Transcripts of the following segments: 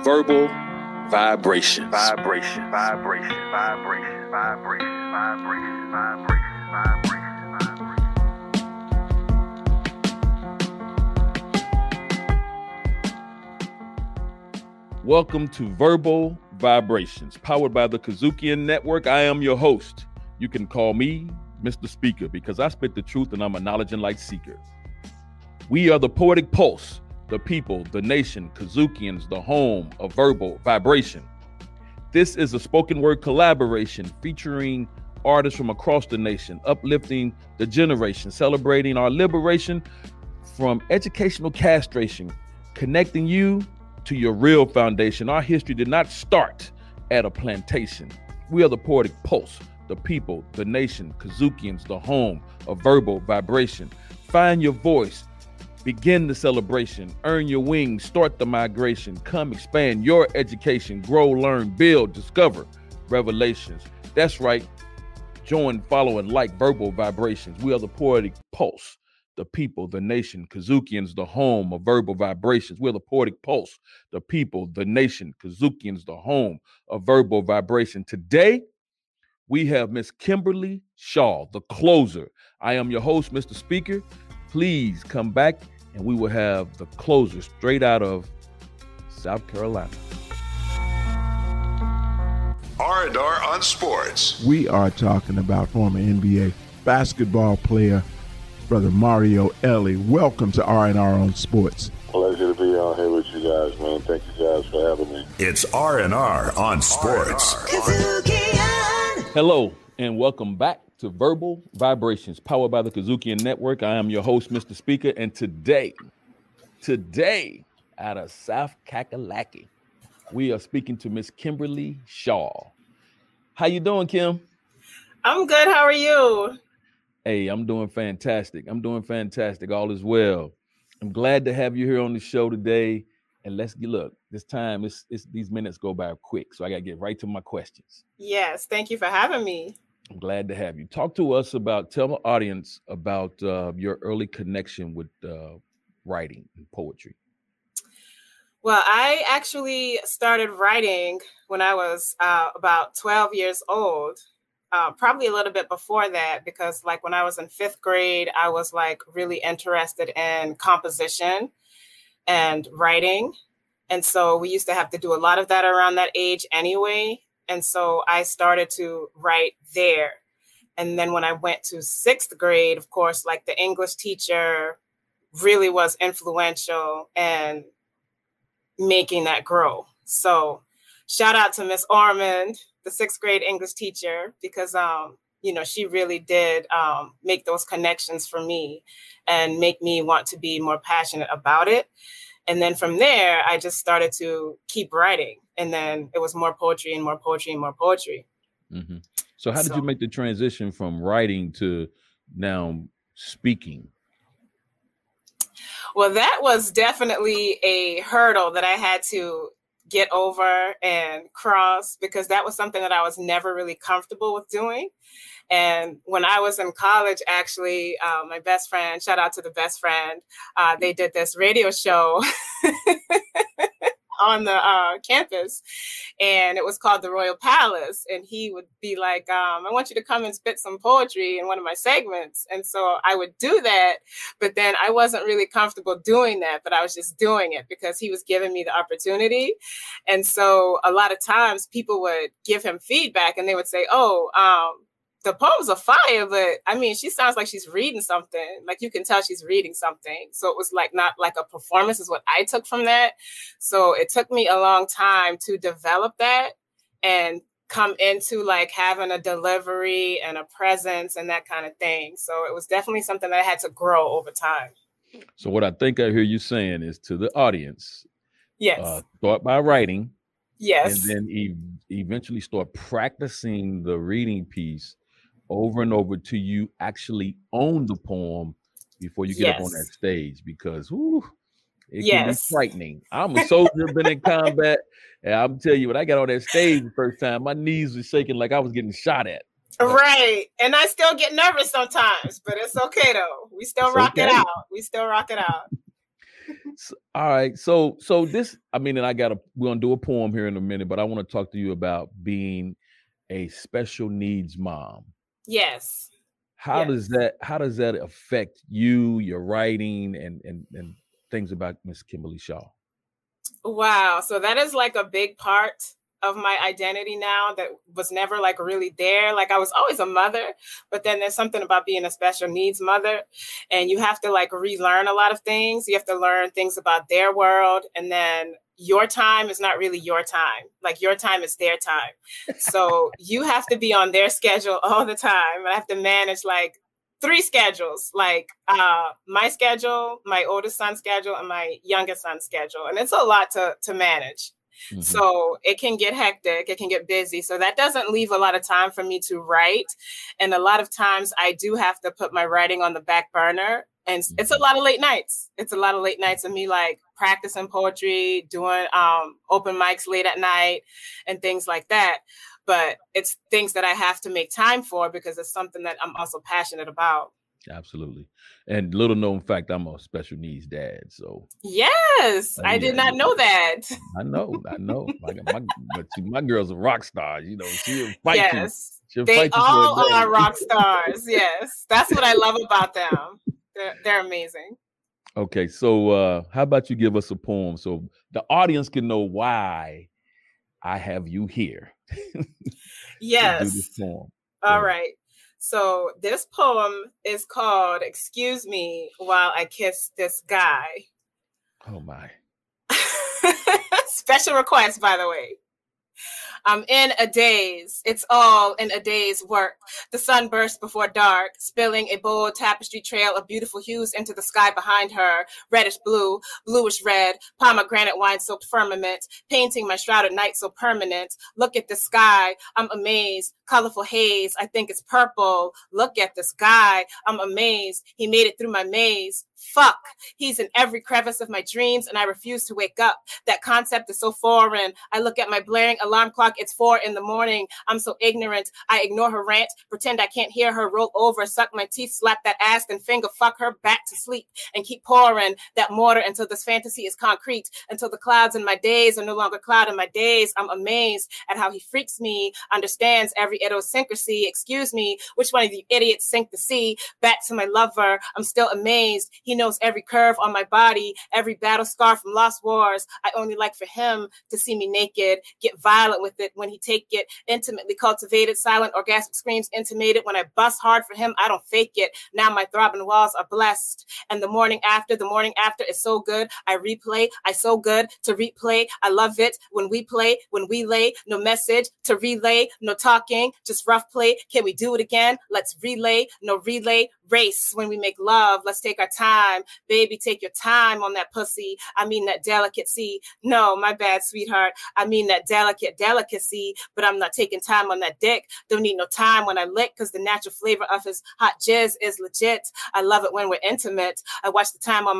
Verbal vibration. Welcome to Verbal Vibrations, powered by the KUDZUKIAN Network. I am your host. You can call me Mr. Speaker because I spit the truth and I'm a knowledge and light seeker. We are the poetic pulse, the people, the nation, KUDZUKIANs, the home of verbal vibration. This is a spoken word collaboration featuring artists from across the nation, uplifting the generation, celebrating our liberation from educational castration, connecting you to your real foundation. Our history did not start at a plantation. We are the poetic pulse, the people, the nation, KUDZUKIANs, the home of verbal vibration. Find your voice, begin the celebration, earn your wings, start the migration, come expand your education, grow, learn, build, discover revelations. That's right. Join, follow, and like verbal vibrations. We are the poetic pulse, the people, the nation, KUDZUKIANs, the home of verbal vibrations. We're the poetic pulse, the people, the nation, KUDZUKIANs, the home of verbal vibration. Today, we have Miss Kimberly Shaw, the closer. I am your host, Mr. Speaker. Please come back and we will have the closer straight out of South Carolina. R&R on Sports. We are talking about former NBA basketball player, Brother Mario Elie. Welcome to R&R on Sports. Pleasure to be on here with you guys, man. Thank you guys for having me. It's R&R on Sports. Hello, and welcome back to Verbal Vibrations, powered by the KUDZUKIAN Network. I am your host, Mr. Speaker, and today, out of South Kakalaki, we are speaking to Miss Kimberly Shaw. How you doing, Kim? I'm good. How are you? Hey, I'm doing fantastic. All is well. I'm glad to have you here on the show today. And look, this time, it's these minutes go by quick. So I got to get right to my questions. Yes. Thank you for having me. I'm glad to have you. Tell the audience about your early connection with writing and poetry. Well, I actually started writing when I was about 12 years old. Probably a little bit before that, because like when I was in 5th grade, I was like really interested in composition and writing. And so we used to have to do a lot of that around that age anyway. And so I started to write there. And then when I went to 6th grade, of course, like the English teacher really was influential in making that grow. So shout out to Miss Ormond, the 6th grade English teacher, because, she really did make those connections for me and make me want to be more passionate about it. And then from there, I just started to keep writing. And then it was more poetry and more poetry and more poetry. Mm-hmm. So how did you make the transition from writing to now speaking? Well, that was definitely a hurdle that I had to get over and cross, because that was something that I was never really comfortable with doing. And when I was in college, actually, my best friend, shout out to the best friend, they did this radio show on the campus, and it was called The Royal Palace. And he would be like, I want you to come and spit some poetry in one of my segments. And so I would do that, but then I wasn't really comfortable doing that, but I was just doing it because he was giving me the opportunity. And so a lot of times people would give him feedback and they would say, the poems are fire, but I mean, she sounds like she's reading something. Like you can tell she's reading something. So it was like not like a performance is what I took from that. So it took me a long time to develop that and come into like having a delivery and a presence and that kind of thing. So it was definitely something that I had to grow over time. So what I think I hear you saying is to the audience, yes, start by writing. Yes. And then eventually start practicing the reading piece over and over till you actually own the poem before you get up on that stage, because it can be frightening. I'm a soldier, been in combat, and I'm telling you, when I got on that stage the first time, my knees were shaking like I was getting shot at. Right. And I still get nervous sometimes, but it's okay though. We still rock it out. All right. So this, I mean, and we're gonna do a poem here in a minute, but I want to talk to you about being a special needs mom. Yes. How does that affect you, your writing, and things about Miss Kimberly Shaw? Wow. So that is like a big part of my identity now that was never like really there. Like I was always a mother, but then there's something about being a special needs mother, and you have to like relearn a lot of things. You have to learn things about their world, and then your time is not really your time. Like your time is their time. So you have to be on their schedule all the time. I have to manage like 3 schedules, like my schedule, my oldest son's schedule, and my youngest son's schedule. And it's a lot to manage. Mm-hmm. So it can get hectic, it can get busy. So that doesn't leave a lot of time for me to write. And a lot of times I do have to put my writing on the back burner. And it's a lot of late nights. It's a lot of late nights of me like practicing poetry, doing open mics late at night and things like that. But it's things that I have to make time for because it's something that I'm also passionate about. Absolutely. And little known fact, I'm a special needs dad. So yes, I did not know that. I know. My girl's a rock star. You know, she'll fight yes, you. They all are rock stars. Yes, that's what I love about them. They're amazing. Okay, so how about you give us a poem so the audience can know why I have you here? Yes. Do this poem. All right. So this poem is called "Excuse Me While I Kiss This Guy." Oh my. Special request, by the way. I'm in a daze. It's all in a day's work. The sun bursts before dark, spilling a bold tapestry trail of beautiful hues into the sky behind her. Reddish blue, bluish red, pomegranate wine-soaked firmament, painting my shrouded night so permanent. Look at the sky. I'm amazed. Colorful haze. I think it's purple. Look at this guy. I'm amazed. He made it through my maze. Fuck. He's in every crevice of my dreams and I refuse to wake up. That concept is so foreign. I look at my blaring alarm clock. It's 4 a.m. I'm so ignorant. I ignore her rant, pretend I can't hear her, roll over, suck my teeth, slap that ass, then finger fuck her back to sleep and keep pouring that mortar until this fantasy is concrete, until the clouds in my days are no longer cloud in my days. I'm amazed at how he freaks me, understands every idiosyncrasy. Excuse me, which one of you idiots sink the sea? Back to my lover. I'm still amazed. He knows every curve on my body, every battle scar from lost wars. I only like for him to see me naked, get violent with it when he take it, intimately cultivated, silent orgasmic screams intimated. When I bust hard for him, I don't fake it. Now my throbbing walls are blessed. And the morning after is so good. I replay, I so good to replay. I love it when we play, when we lay, no message to relay, no talking, just rough play. Can we do it again? Let's relay, no relay, race. When we make love, let's take our time. Baby, take your time on that pussy. I mean that delicacy. No, my bad, sweetheart. I mean that delicacy, but I'm not taking time on that dick. Don't need no time when I lick, because the natural flavor of his hot jizz is legit. I love it when we're intimate. I watch the time on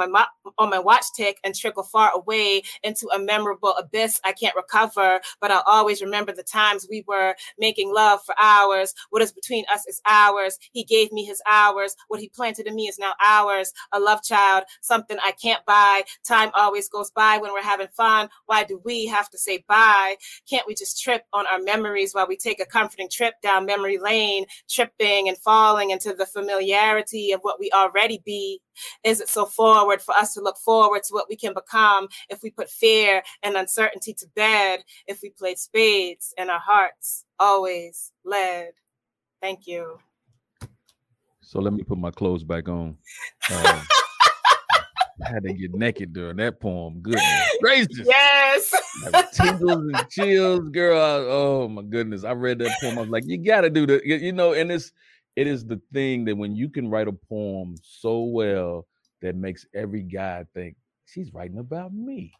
my watch tick and trickle far away into a memorable abyss I can't recover, but I'll always remember the times we were making love for hours. What is between us is ours. He gave me his hours. What he planted in me is now ours. A love child, something I can't buy. Time always goes by when we're having fun. Why do we have to say bye? Can't we just trip on our memories while we take a comforting trip down memory lane, tripping and falling into the familiarity of what we already be? Is it so forward for us to look forward to what we can become if we put fear and uncertainty to bed, if we played spades and our hearts always led? Thank you. So let me put my clothes back on. I had to get naked during that poem. Goodness gracious. Yes. Like tingles and chills, girl. Oh my goodness. I read that poem. I was like, you got to do that. You know, and it is the thing that when you can write a poem so well that makes every guy think, she's writing about me.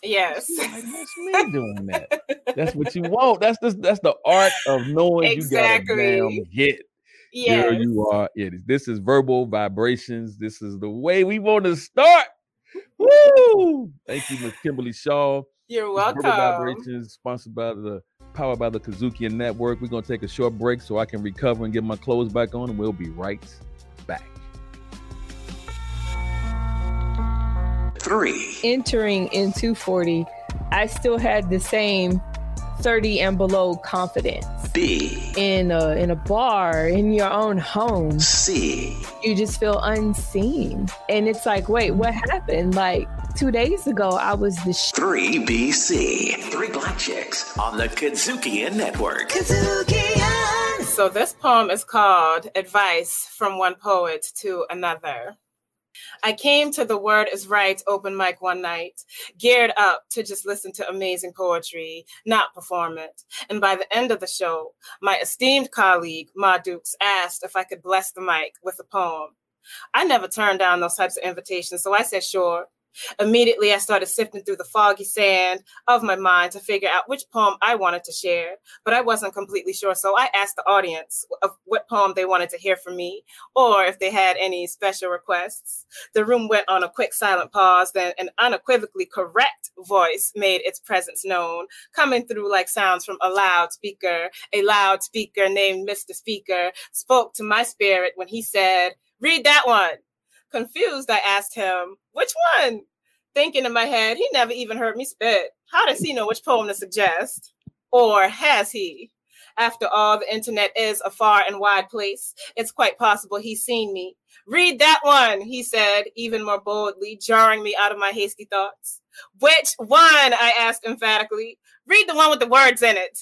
Yes. Like, that's me doing that. That's what you want. That's the art of knowing exactly. You got a damn hit. Yes. Here you are. This is Verbal Vibrations. This is the way we want to start. Woo! Thank you, Ms. Kimberly Shaw. You're welcome. Verbal Vibrations, powered by the KUDZUKIAN Network. We're going to take a short break so I can recover and get my clothes back on, and we'll be right back. 3. Entering into 40, I still had the same 30 and below confidence. B. In a bar, in your own home. C. You just feel unseen. And it's like, wait, what happened? Like 2 days ago, I was the 3BC. 3 Black Chicks on the KUDZUKIAN Network. KUDZUKIAN! So this poem is called Advice from One Poet to Another. I came to the Word is Right open mic one night, geared up to just listen to amazing poetry, not perform it. And by the end of the show, my esteemed colleague, Ma Dukes, asked if I could bless the mic with a poem. I never turned down those types of invitations, so I said sure. Immediately, I started sifting through the foggy sand of my mind to figure out which poem I wanted to share, but I wasn't completely sure. So I asked the audience of what poem they wanted to hear from me, or if they had any special requests. The room went on a quick silent pause, then an unequivocally correct voice made its presence known, coming through like sounds from a loudspeaker. A loudspeaker named Mr. Speaker spoke to my spirit when he said, "Read that one." Confused, I asked him, "Which one?" Thinking in my head, he never even heard me spit. How does he know which poem to suggest? Or has he? After all, the internet is a far and wide place. It's quite possible he's seen me. "Read that one," he said, even more boldly, jarring me out of my hasty thoughts. "Which one?" I asked emphatically. "Read the one with the words in it."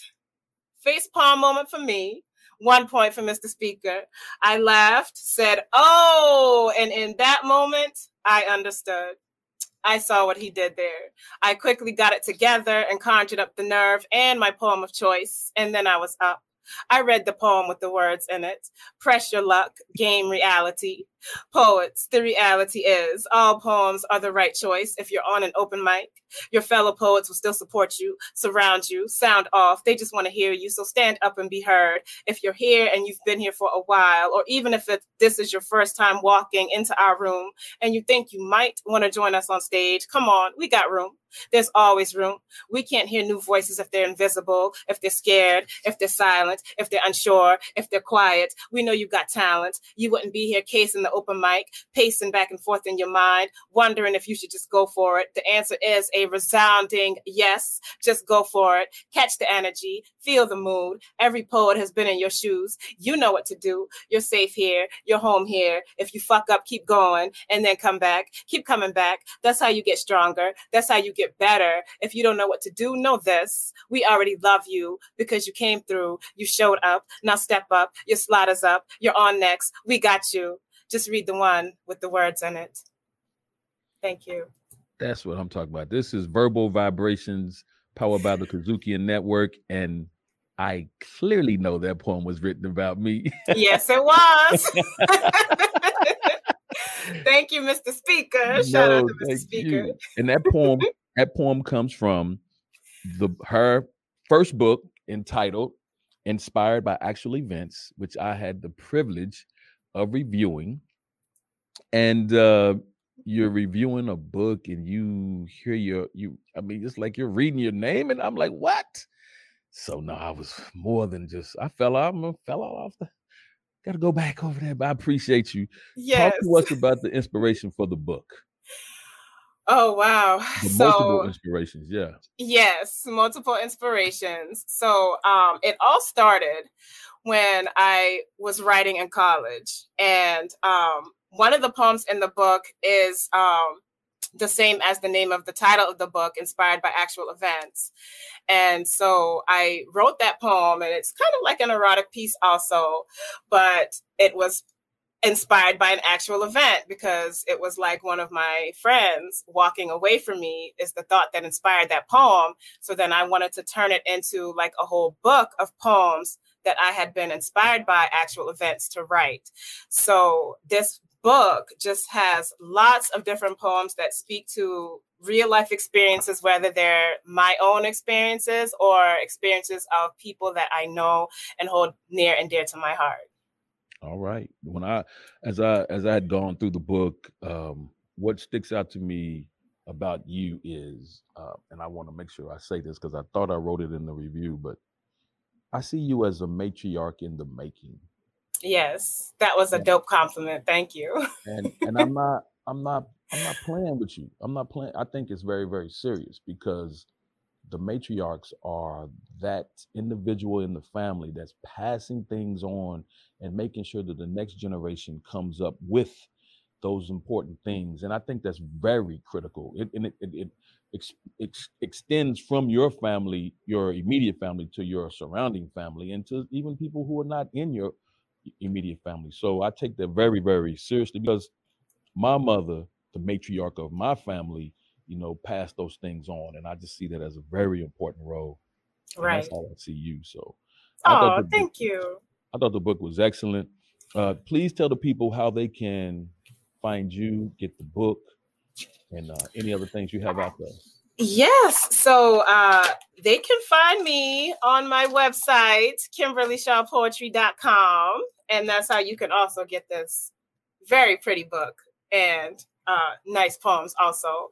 Facepalm moment for me. 1 point for Mr. Speaker. I laughed, said, "Oh," and in that moment, I understood. I saw what he did there. I quickly got it together and conjured up the nerve and my poem of choice, and then I was up. I read the poem with the words in it. Press your luck, game reality. Poets, the reality is all poems are the right choice if you're on an open mic. Your fellow poets will still support you, surround you, sound off. They just want to hear you, so stand up and be heard. If you're here and you've been here for a while, or even if this is your first time walking into our room and you think you might want to join us on stage, come on, we got room. There's always room. We can't hear new voices if they're invisible, if they're scared, if they're silent, if they're unsure, if they're quiet. We know you've got talent. You wouldn't be here casing the open mic, pacing back and forth in your mind, wondering if you should just go for it. The answer is a resounding yes. Just go for it. Catch the energy. Feel the mood. Every poet has been in your shoes. You know what to do. You're safe here. You're home here. If you fuck up, keep going and then come back. Keep coming back. That's how you get stronger. That's how you get better. If you don't know what to do, know this. We already love you because you came through. You showed up. Now step up. Your slot is up. You're on next. We got you. Just read the one with the words in it. Thank you. That's what I'm talking about. This is Verbal Vibrations, powered by the KUDZUKIAN Network, and I clearly know that poem was written about me. Yes, it was. Thank you, Mr. Speaker. Shout out to Mr. Speaker. You. And that poem comes from her first book entitled Inspired by Actual Events, which I had the privilege of reviewing. And you're reviewing a book and you hear it's like you're reading your name, and I'm like, what? So no, I was more than just, I fell off gotta go back over there, but I appreciate you. Yes. Talk to us about the inspiration for the book. Oh, wow. Multiple inspirations, yeah. Yes, multiple inspirations. So it all started when I was writing in college. And one of the poems in the book is the same as the name of the title of the book, Inspired by Actual Events. And so I wrote that poem, and it's kind of like an erotic piece also, but it was inspired by an actual event because it was like one of my friends walking away from me is the thought that inspired that poem. So then I wanted to turn it into like a whole book of poems that I had been inspired by actual events to write. So this book just has lots of different poems that speak to real life experiences, whether they're my own experiences or experiences of people that I know and hold near and dear to my heart. All right. As I had gone through the book, what sticks out to me about you is, and I want to make sure I say this because I thought I wrote it in the review, but I see you as a matriarch in the making. Yes, that was a dope compliment. Thank you. And I'm not I'm not playing with you. I'm not playing. I think it's very, very serious because the matriarchs are that individual in the family that's passing things on and making sure that the next generation comes up with those important things. And I think that's very critical. It extends from your family, your immediate family, to your surrounding family, and to even people who are not in your immediate family. So I take that very, very seriously because my mother, the matriarch of my family, passed those things on. And I just see that as a very important role. And Right. that's how I see you. So Oh, thank you. I thought the book was excellent. Please tell the people how they can find you, get the book, and any other things you have out there. Yes. So they can find me on my website, KimberlyShawPoetry.com. And that's how you can also get this very pretty book and nice poems also.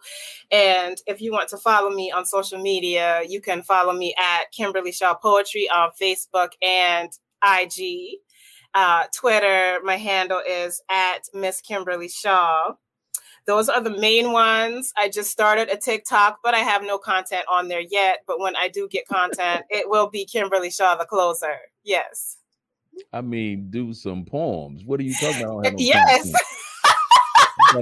And if you want to follow me on social media, you can follow me at Kimberly Shaw Poetry on Facebook and IG. Twitter, my handle is at Miss Kimberly Shaw. Those are the main ones. I just started a TikTok, but I have no content on there yet. But when I do get content, it will be Kimberly Shaw, the closer. Yes. I mean, do some poems. What are you talking about? Yes. I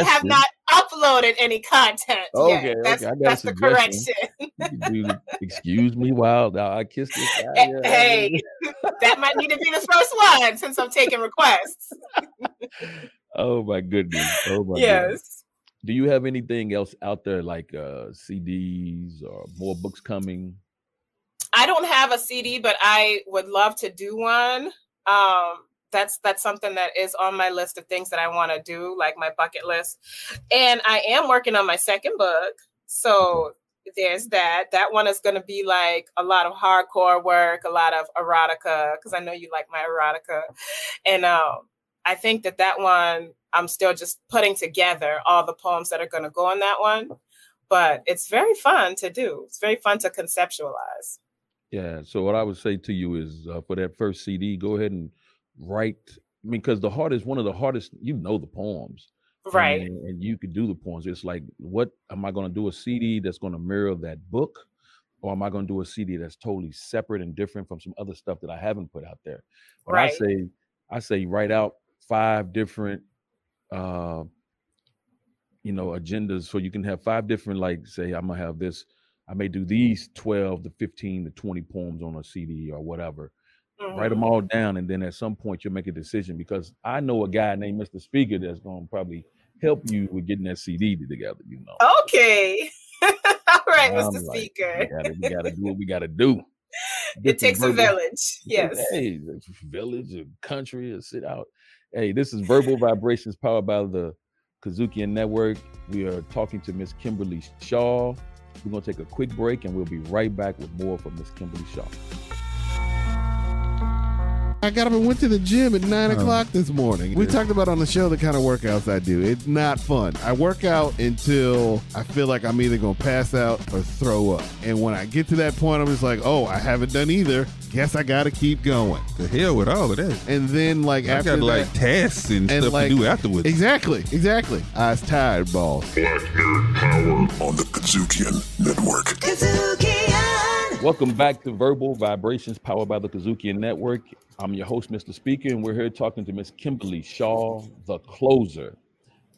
have not uploaded any content yet. That's the correction. Excuse me while I kiss this guy. Hey, that might need to be the first one since I'm taking requests. Oh my goodness. Goodness. Do you have anything else out there like CDs or more books coming? I don't have a CD, but I would love to do one. That's something that is on my list of things that I want to do, like my bucket list. And I am working on my second book. So there's that. That one is going to be like a lot of hardcore work, a lot of erotica, because I know you like my erotica. And I think that one, I'm still just putting together all the poems that are going to go in that one. But it's very fun to do. It's very fun to conceptualize. Yeah. So what I would say to you is for that first CD, go ahead and write. I mean, because one of the hardest, the poems. Right. And you could do the poems. It's like, what am I going to do? A CD that's going to mirror that book? Or am I going to do a CD that's totally separate and different from some other stuff that I haven't put out there? But right. I say write out 5 different, agendas. So you can have 5 different, like say, I'm going to have this, I may do these 12 to 15 to 20 poems on a CD or whatever. Mm-hmm. Write them all down. And then at some point you'll make a decision, because I know a guy named Mr. Speaker that's going to probably help you with getting that CD together, Okay. All right, Mr. Speaker. We got to do what we got to do. It takes a village. Yes. Hey, a village, a country, a sit out. Hey, this is Verbal Vibrations powered by the KUDZUKIAN Network. We are talking to Miss Kimberly Shaw. We're going to take a quick break and we'll be right back with more from Miss Kimberly Shaw. I got up and went to the gym at 9 o'clock this morning. We talked about on the show the kind of workouts I do. It's not fun. I work out until I feel like I'm either going to pass out or throw up. And when I get to that point, I'm just like, oh, I haven't done either. Guess I got to keep going. The hell with all of that. And then after got that, tasks and stuff to do afterwards. Exactly. I was tired, boss. Black Nerd Power on the KUDZUKIAN Network. KUDZUKIAN! Welcome back to Verbal Vibrations powered by the KUDZUKIAN Network. I'm your host, Mr. Speaker, and we're here talking to Miss Kimberly Shaw, the closer.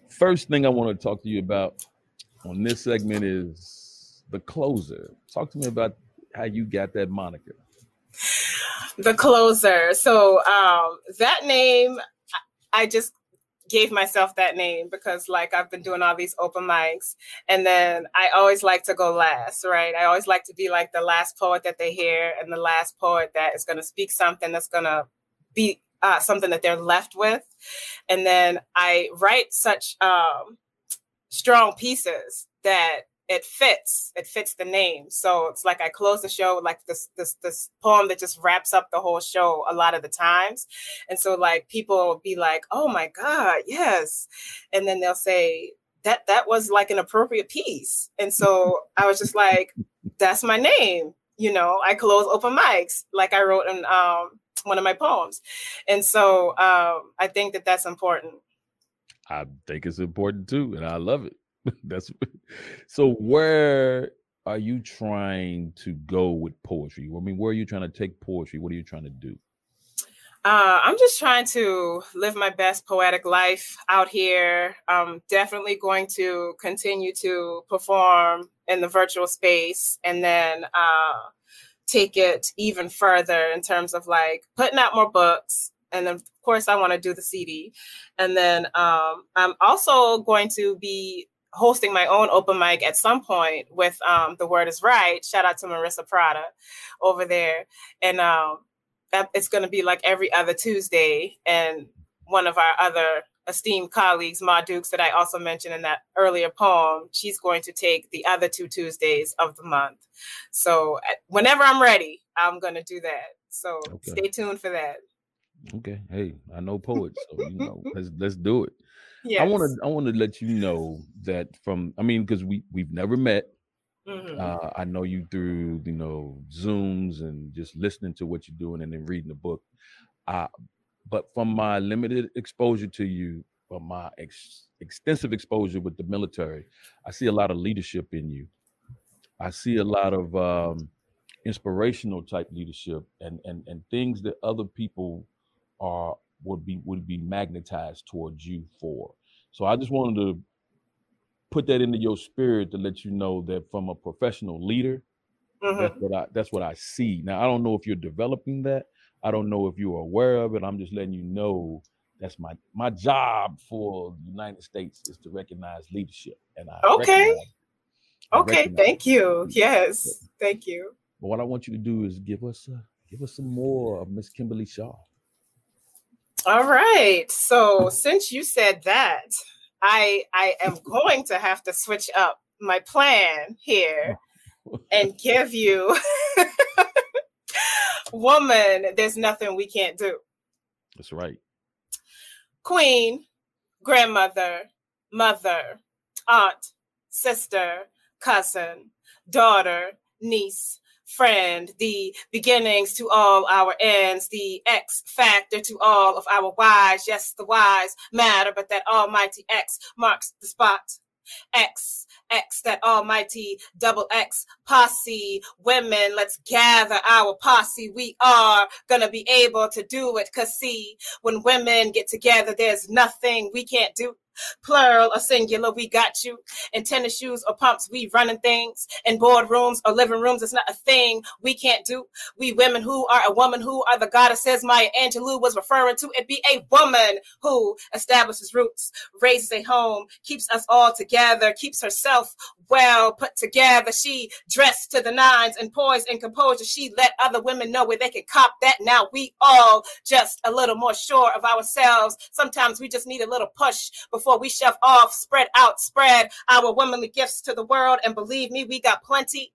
First thing I want to talk to you about on this segment is the closer. Talk to me about how you got that moniker. The closer. So that name, I just gave myself that name because I've been doing all these open mics, and then I always like to go last, right? I always like to be like the last poet that they hear and the last poet that is going to speak something that's going to be something that they're left with. And then I write such strong pieces that it fits the name. So it's like I close the show with this poem that just wraps up the whole show a lot of the times. And so people will be like, oh my God, yes. And then they'll say that was an appropriate piece. And so I was just like, that's my name. I close open mics like I wrote in one of my poems. And so I think that that's important. I think it's important too, and I love it. That's so. Where are you trying to go with poetry? I mean, where are you trying to take poetry? What are you trying to do? I'm just trying to live my best poetic life out here. I'm definitely going to continue to perform in the virtual space, and then take it even further in terms of like putting out more books. And then, of course, I want to do the CD. And then I'm also going to be hosting my own open mic at some point with The Word is Right. Shout out to Marissa Prada over there. And it's going to be like every other Tuesday. And one of our other esteemed colleagues, Ma Dukes, that I also mentioned in that earlier poem, she's going to take the other 2 Tuesdays of the month. So whenever I'm ready, I'm going to do that. So Stay tuned for that. Okay. Hey, I know poets, so let's do it. Yes. I want to let you know that because we've never met. Mm-hmm. I know you through Zooms and just listening to what you're doing and then reading the book. But from my limited exposure to you, from my extensive exposure with the military, I see a lot of leadership in you. I see a lot of inspirational type leadership and things that other people would be magnetized towards you for. So I just wanted to put that into your spirit to let you know that from a professional leader, mm-hmm. that's what I see. Now, I don't know if you're developing that. I don't know if you're aware of it. I'm just letting you know that's my job for the United States is to recognize leadership. And Thank you. Yes, thank you. But what I want you to do is give us some more of Miss Kimberly Shaw. All right. So since you said that, I am going to have to switch up my plan here and give you Woman, There's Nothing We Can't Do. That's right. Queen, grandmother, mother, aunt, sister, cousin, daughter, niece, friend, the beginnings to all our ends, the X factor to all of our Y's. Yes, the Y's matter, but that almighty X marks the spot. X, that almighty double X posse. Women, let's gather our posse. We are gonna be able to do it. 'Cause see, when women get together, there's nothing we can't do. Plural or singular, we got you. In tennis shoes or pumps, we running things. In boardrooms or living rooms, it's not a thing we can't do. We women who are a woman who are the goddesses Maya Angelou was referring to. It be a woman who establishes roots, raises a home, keeps us all together, keeps herself well put together. She dressed to the nines and poise and composure. She let other women know where they can cop that. Now we all just a little more sure of ourselves. Sometimes we just need a little push before we shove off, spread out, spread our womanly gifts to the world. And believe me, we got plenty.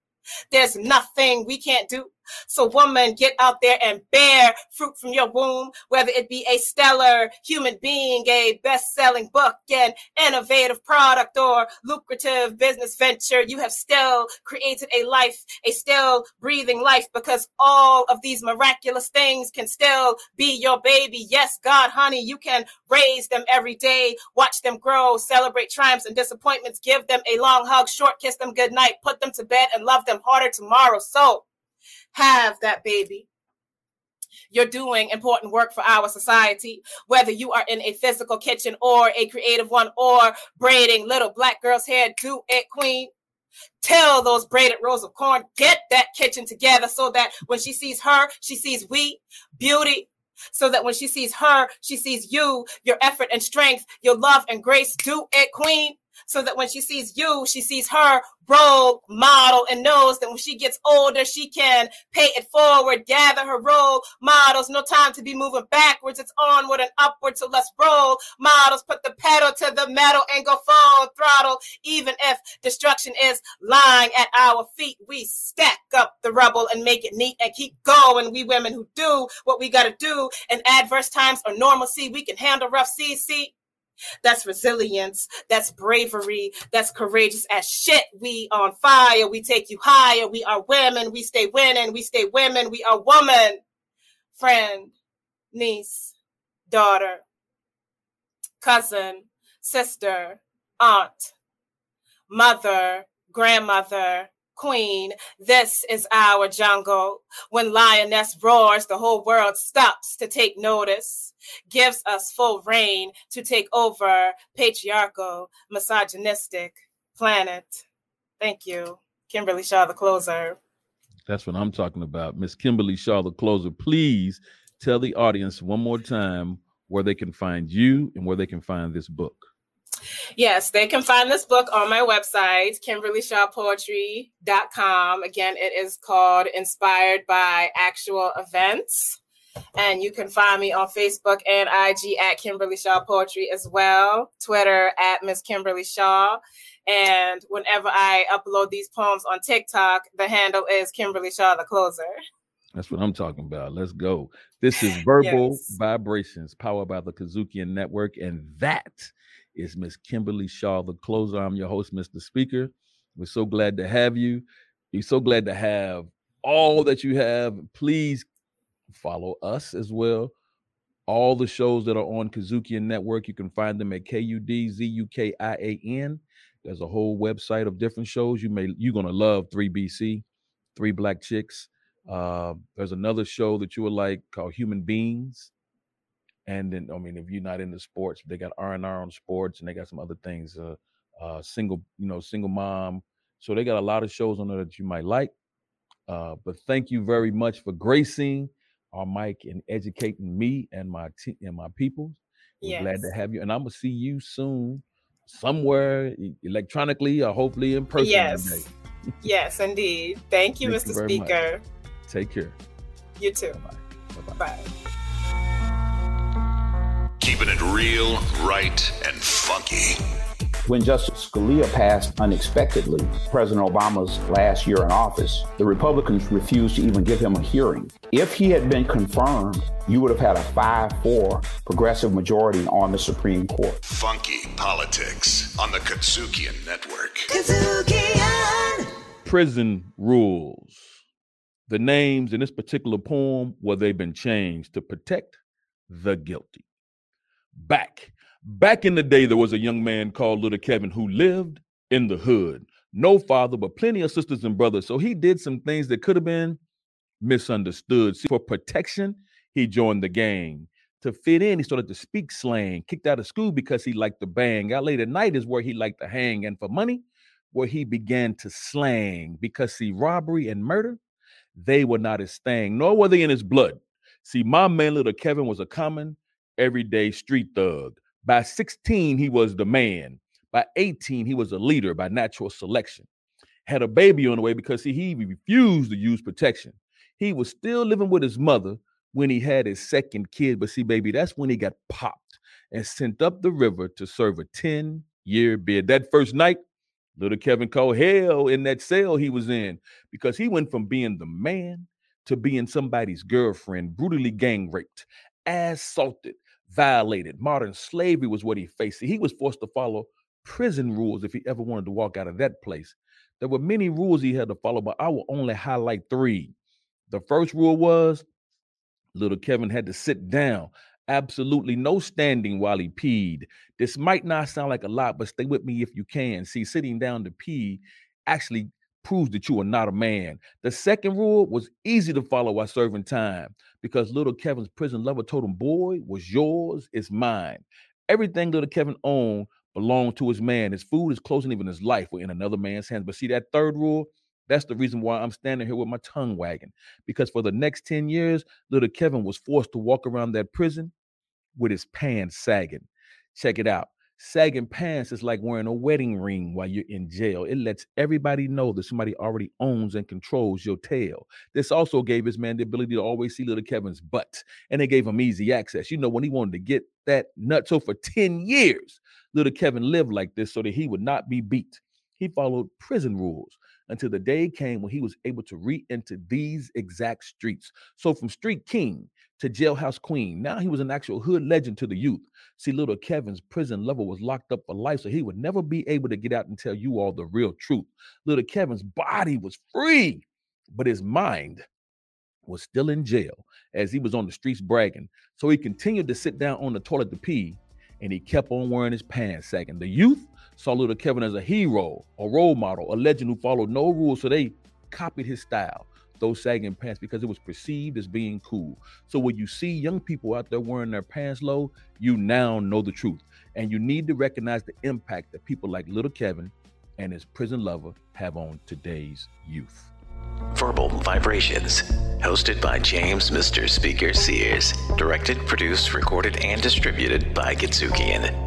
There's nothing we can't do. So woman, get out there and bear fruit from your womb, whether it be a stellar human being, a best-selling book, an innovative product, or lucrative business venture. You have still created a life, a still breathing life, because all of these miraculous things can still be your baby. Yes, God, honey, you can raise them every day, watch them grow, celebrate triumphs and disappointments, give them a long hug, short kiss them goodnight, put them to bed and love them harder tomorrow. So have that baby. You're doing important work for our society, whether you are in a physical kitchen or a creative one, or braiding little black girls' hair. Do it, queen. Tell those braided rows of corn, get that kitchen together so that when she sees her, she sees we, beauty. So that when she sees her, she sees you, your effort and strength, your love and grace. Do it, queen. So that when she sees you, she sees her role model and knows that when she gets older, she can pay it forward, gather her role models. No time to be moving backwards. It's onward and upward. So let's roll models, put the pedal to the metal and go full throttle. Even if destruction is lying at our feet, we stack up the rubble and make it neat and keep going. We women who do what we got to do in adverse times or normalcy, we can handle rough seas. See? That's resilience. That's bravery. That's courageous as shit. We on fire. We take you higher. We are women. We stay winning. We stay women. We are woman. Friend, niece, daughter, cousin, sister, aunt, mother, grandmother, queen. This is our jungle. When lioness roars, the whole world stops to take notice, gives us full reign to take over patriarchal, misogynistic planet. Thank you. Kimberly Shaw, the closer. That's what I'm talking about. Miss Kimberly Shaw, the closer. Please tell the audience one more time where they can find you and where they can find this book. Yes, they can find this book on my website, KimberlyShawPoetry.com. Again, it is called Inspired by Actual Events. And you can find me on Facebook and IG at Kimberly Shaw Poetry as well. Twitter at Miss Kimberly Shaw. And whenever I upload these poems on TikTok, the handle is Kimberly Shaw, the closer. That's what I'm talking about. Let's go. This is Verbal Vibrations, powered by the KUDZUKIAN Network. And that is Miss Kimberly Shaw, the closer. I'm your host, Mr. Speaker. We're so glad to have you. We're so glad to have all that you have. Please follow us as well. All the shows that are on KUDZUKIAN Network, you can find them at KUDZUKIAN. There's a whole website of different shows. You're gonna love 3BC, Three Black Chicks. There's another show that you would like called Human Beings. And then, I mean, if you're not into sports, they got R&R on sports, and they got some other things. Single mom. So they got a lot of shows on there that you might like. But thank you very much for gracing our mic and educating me and my people. We're glad to have you, and I'm gonna see you soon, somewhere electronically or hopefully in person. Yes, yes, indeed. Thank you, Mr. Speaker. Take care. You too. Bye-bye. Bye. Keeping it real, right, and funky. When Justice Scalia passed unexpectedly President Obama's last year in office, the Republicans refused to even give him a hearing. If he had been confirmed, you would have had a 5-4 progressive majority on the Supreme Court. Funky politics on the KUDZUKIAN Network. KUDZUKIAN! Prison rules. The names in this particular poem, well, they've been changed to protect the guilty. Back in the day, there was a young man called Little Kevin who lived in the hood. No father, but plenty of sisters and brothers. So he did some things that could have been misunderstood. See, for protection, he joined the gang. To fit in, he started to speak slang, kicked out of school because he liked to bang. Out late at night is where he liked to hang. And for money, where he began to slang. Because, see, robbery and murder, they were not his thing, nor were they in his blood. See, my man, Little Kevin, was a common, everyday street thug. By 16, he was the man. By 18, he was a leader by natural selection. Had a baby on the way because he refused to use protection. He was still living with his mother when he had his second kid. But see, baby, that's when he got popped and sent up the river to serve a 10-year bid. That first night, Little Kevin called hell in that cell he was in because he went from being the man to being somebody's girlfriend, brutally gang raped, assaulted, violated. Modern slavery was what he faced. He was forced to follow prison rules if he ever wanted to walk out of that place. There were many rules he had to follow, but I will only highlight 3. The first rule was Little Kevin had to sit down. Absolutely no standing while he peed. This might not sound like a lot, but stay with me if you can. See, sitting down to pee actually proves that you are not a man. The second rule was easy to follow while serving time because Little Kevin's prison lover told him, boy, what's yours is mine. Everything Little Kevin owned belonged to his man. His food, his clothes, and even his life were in another man's hands. But see, that third rule, that's the reason why I'm standing here with my tongue wagging. Because for the next 10 years, Little Kevin was forced to walk around that prison with his pants sagging. Check it out. Sagging pants is like wearing a wedding ring while you're in jail. It lets everybody know that somebody already owns and controls your tail. This also gave his man the ability to always see Little Kevin's butt, and it gave him easy access. You know, when he wanted to get that nut. So for 10 years, Little Kevin lived like this so that he would not be beat. He followed prison rules until the day came when he was able to re-enter these exact streets. So from street king to jailhouse queen, now he was an actual hood legend to the youth. See, Little Kevin's prison level was locked up for life, so he would never be able to get out and tell you all the real truth. Little Kevin's body was free, but his mind was still in jail as he was on the streets bragging. So he continued to sit down on the toilet to pee, and he kept on wearing his pants sagging. The youth saw little Kevin as a hero, a role model, a legend who followed no rules, so they copied his style, those sagging pants, because it was perceived as being cool. So when you see young people out there wearing their pants low, you now know the truth. And you need to recognize the impact that people like little Kevin and his prison lover have on today's youth. Verbal Vibrations, hosted by James Mr. Speaker Sears, directed, produced, recorded, and distributed by KUDZUKIAN.